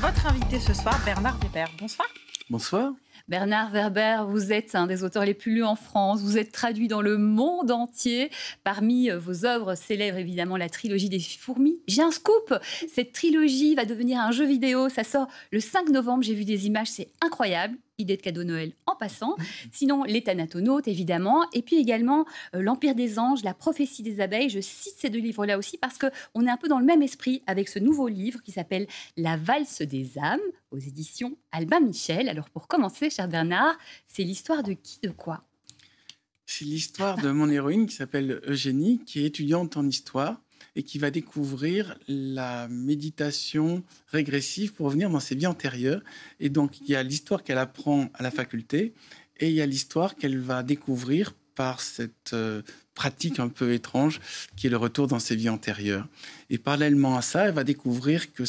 votre invité ce soir, Bernard Werber. Bonsoir. Bonsoir. Bernard Werber, vous êtes un des auteurs les plus lus en France. Vous êtes traduit dans le monde entier. Parmi vos œuvres célèbres, évidemment, la trilogie des fourmis. J'ai un scoop. Cette trilogie va devenir un jeu vidéo. Ça sort le 5 novembre. J'ai vu des images, c'est incroyable. Idée de cadeau Noël en passant. Sinon, les Thanatonautes, évidemment. Et puis également, l'Empire des anges, la prophétie des abeilles. Je cite ces deux livres-là aussi parce qu'on est un peu dans le même esprit avec ce nouveau livre qui s'appelle La valse des âmes aux éditions Albin Michel. Alors pour commencer, cher Bernard, c'est l'histoire de qui, de quoi? C'est l'histoire de mon héroïne qui s'appelle Eugénie, qui est étudiante en histoire et qui va découvrir la méditation régressive pour revenir dans ses vies antérieures. Et donc, il y a l'histoire qu'elle apprend à la faculté et il y a l'histoire qu'elle va découvrir par cette pratique un peu étrange qui est le retour dans ses vies antérieures. Et parallèlement à ça, elle va découvrir que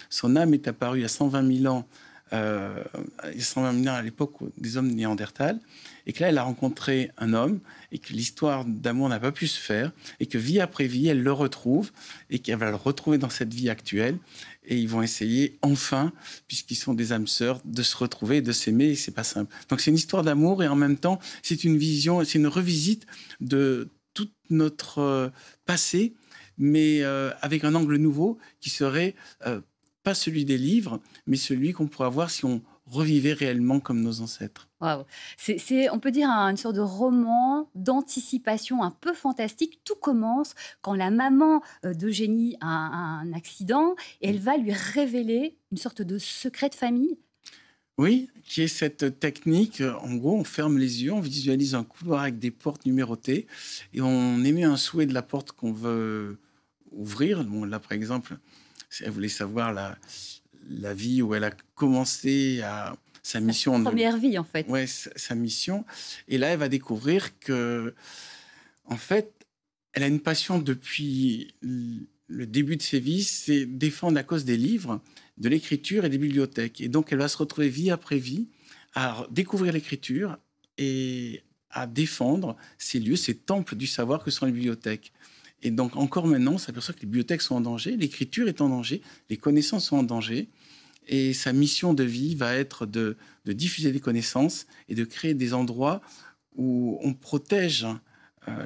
son âme est apparue il y a 120 000 ans, à l'époque des hommes néandertals, et que là, elle a rencontré un homme, et que l'histoire d'amour n'a pas pu se faire, et que vie après vie, elle le retrouve, et qu'elle va le retrouver dans cette vie actuelle, et ils vont essayer, enfin, puisqu'ils sont des âmes sœurs, de se retrouver et de s'aimer, et c'est pas simple. Donc c'est une histoire d'amour, et en même temps, c'est une vision, c'est une revisite de tout notre passé, mais avec un angle nouveau qui serait pas celui des livres, mais celui qu'on pourrait avoir si on revivait réellement comme nos ancêtres. Wow. On peut dire une sorte de roman d'anticipation un peu fantastique. Tout commence quand la maman d'Eugénie a un accident et elle va lui révéler une sorte de secret de famille. Oui, qui est cette technique. En gros, on ferme les yeux, on visualise un couloir avec des portes numérotées et on émet un souhait de la porte qu'on veut ouvrir. Bon, là, par exemple, elle voulait savoir la vie où elle a commencé sa mission. Sa première vie, en fait. Oui, sa mission. Et là, elle va découvrir que, en fait, elle a une passion depuis le début de ses vies, c'est défendre la cause des livres, de l'écriture et des bibliothèques. Et donc, elle va se retrouver vie après vie à découvrir l'écriture et à défendre ces lieux, ces temples du savoir que sont les bibliothèques. Et donc, encore maintenant, on s'aperçoit que les bibliothèques sont en danger, l'écriture est en danger, les connaissances sont en danger. Et sa mission de vie va être de diffuser des connaissances et de créer des endroits où on protège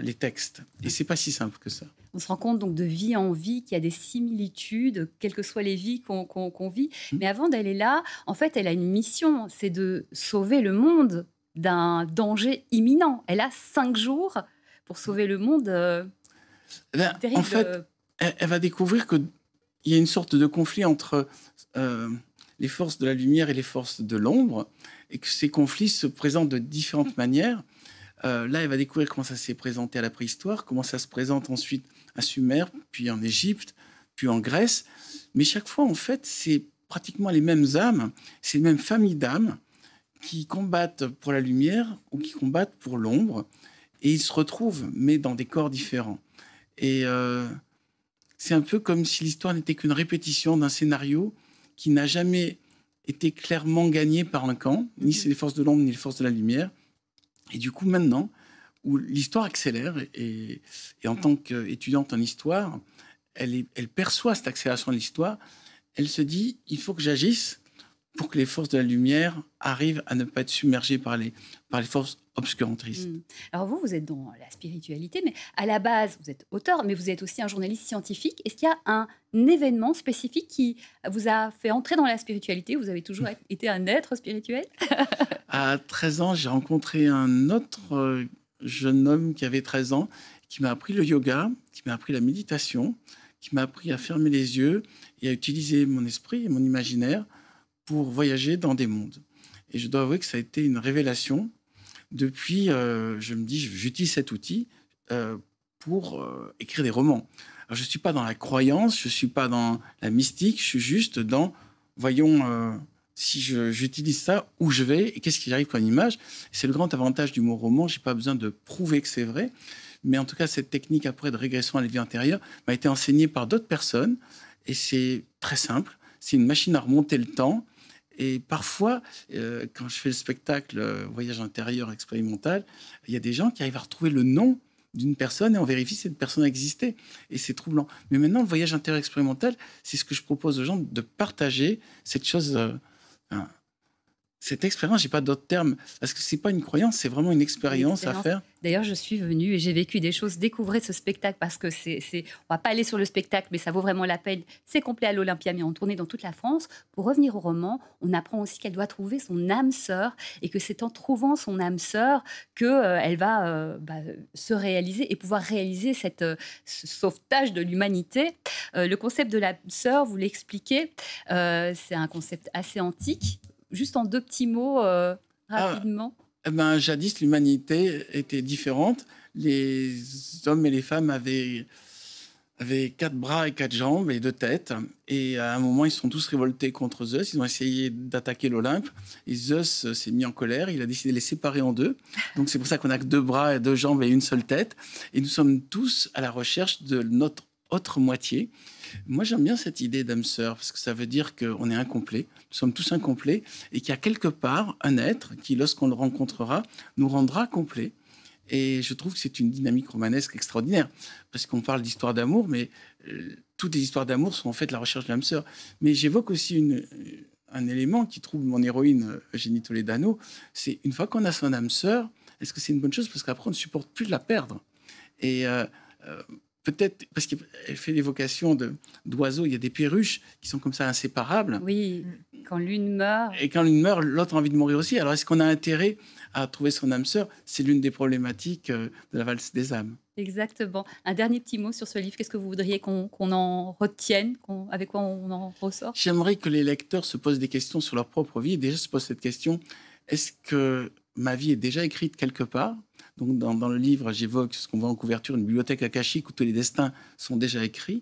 les textes. Et c'est pas si simple que ça. On se rend compte donc de vie en vie qu'il y a des similitudes, quelles que soient les vies qu'on vit. Mais avant d'aller là, en fait, elle a une mission, c'est de sauver le monde d'un danger imminent. Elle a 5 jours pour sauver le monde. En fait, elle va découvrir qu'il y a une sorte de conflit entre les forces de la lumière et les forces de l'ombre, et que ces conflits se présentent de différentes manières. Là, elle va découvrir comment ça s'est présenté à la préhistoire, comment ça se présente ensuite à Sumer, puis en Égypte, puis en Grèce. Mais chaque fois, en fait, c'est pratiquement les mêmes âmes, c'est les mêmes familles d'âmes qui combattent pour la lumière ou qui combattent pour l'ombre, et ils se retrouvent, mais dans des corps différents. Et c'est un peu comme si l'histoire n'était qu'une répétition d'un scénario qui n'a jamais été clairement gagné par un camp, ni c'est les forces de l'ombre, ni les forces de la lumière. Et du coup, maintenant, où l'histoire accélère, et en tant qu'étudiante en histoire, elle perçoit cette accélération de l'histoire, elle se dit, il faut que j'agisse pour que les forces de la lumière arrivent à ne pas être submergées par les forces obscurantistes. Alors vous êtes dans la spiritualité, mais à la base, vous êtes auteur, mais vous êtes aussi un journaliste scientifique. Est-ce qu'il y a un événement spécifique qui vous a fait entrer dans la spiritualité? Vous avez toujours été un être spirituel? À 13 ans, j'ai rencontré un autre jeune homme qui avait 13 ans, qui m'a appris le yoga, qui m'a appris la méditation, qui m'a appris à fermer les yeux et à utiliser mon esprit et mon imaginaire pour voyager dans des mondes. Et je dois avouer que ça a été une révélation. Depuis, je me dis, j'utilise cet outil pour écrire des romans. Alors, je ne suis pas dans la croyance, je ne suis pas dans la mystique, je suis juste dans, voyons, si j'utilise ça, où je vais et qu'est-ce qui arrive comme image. C'est le grand avantage du mot roman, je n'ai pas besoin de prouver que c'est vrai. Mais en tout cas, cette technique après de régression à la vie antérieure m'a été enseignée par d'autres personnes et c'est très simple. C'est une machine à remonter le temps. Et parfois, quand je fais le spectacle Voyage intérieur expérimental, il y a des gens qui arrivent à retrouver le nom d'une personne et on vérifie si cette personne existait. Et c'est troublant. Mais maintenant, le voyage interexpérimental, c'est ce que je propose aux gens, de partager cette chose, cette expérience. J'ai pas d'autres termes, parce que c'est pas une croyance, c'est vraiment une expérience à faire. D'ailleurs, je suis venue et j'ai vécu des choses. Découvrez ce spectacle parce que on va pas aller sur le spectacle, mais ça vaut vraiment la peine. C'est complet à l'Olympia, mais on tournait dans toute la France. Pour revenir au roman, on apprend aussi qu'elle doit trouver son âme sœur et que c'est en trouvant son âme sœur qu'elle va se réaliser et pouvoir réaliser ce sauvetage de l'humanité. Le concept de l'âme sœur, vous l'expliquez, c'est un concept assez antique. Juste en 2 petits mots, rapidement. Jadis, l'humanité était différente. Les hommes et les femmes avaient 4 bras et 4 jambes et 2 têtes. Et à un moment, ils se sont tous révoltés contre Zeus. Ils ont essayé d'attaquer l'Olympe. Et Zeus s'est mis en colère. Il a décidé de les séparer en 2. Donc c'est pour ça qu'on n'a que 2 bras et 2 jambes et une seule tête. Et nous sommes tous à la recherche de notre autre moitié. Moi, j'aime bien cette idée d'âme sœur parce que ça veut dire qu'on est incomplet. Nous sommes tous incomplets et qu'il y a quelque part un être qui, lorsqu'on le rencontrera, nous rendra complets. Et je trouve que c'est une dynamique romanesque extraordinaire parce qu'on parle d'histoire d'amour, mais toutes les histoires d'amour sont en fait la recherche de l'âme sœur. Mais j'évoque aussi un élément qui trouble mon héroïne Eugénie Toledano, c'est une fois qu'on a son âme sœur, est-ce que c'est une bonne chose parce qu'après on ne supporte plus de la perdre. Et peut-être parce qu'elle fait l'évocation d'oiseaux, il y a des perruches qui sont comme ça inséparables. Oui, quand l'une meurt. Et quand l'une meurt, l'autre a envie de mourir aussi. Alors est-ce qu'on a intérêt à trouver son âme sœur? C'est l'une des problématiques de la valse des âmes. Exactement. Un dernier petit mot sur ce livre. Qu'est-ce que vous voudriez qu'on en retienne, avec quoi on en ressort? J'aimerais que les lecteurs se posent des questions sur leur propre vie et déjà se posent cette question, est-ce que ma vie est déjà écrite quelque part? Donc, dans le livre, j'évoque ce qu'on voit en couverture, une bibliothèque akashique où tous les destins sont déjà écrits.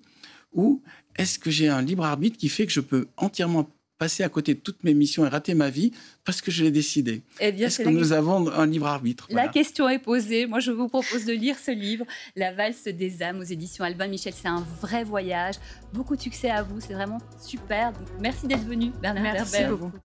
Ou est-ce que j'ai un libre arbitre qui fait que je peux entièrement passer à côté de toutes mes missions et rater ma vie parce que je l'ai décidé? Est-ce que nous avons un libre arbitre? La question est posée. Moi, je vous propose de lire ce livre, La valse des âmes, aux éditions Albin Michel. C'est un vrai voyage. Beaucoup de succès à vous. C'est vraiment super. Donc, merci d'être venu, Bernard Werber. Merci beaucoup.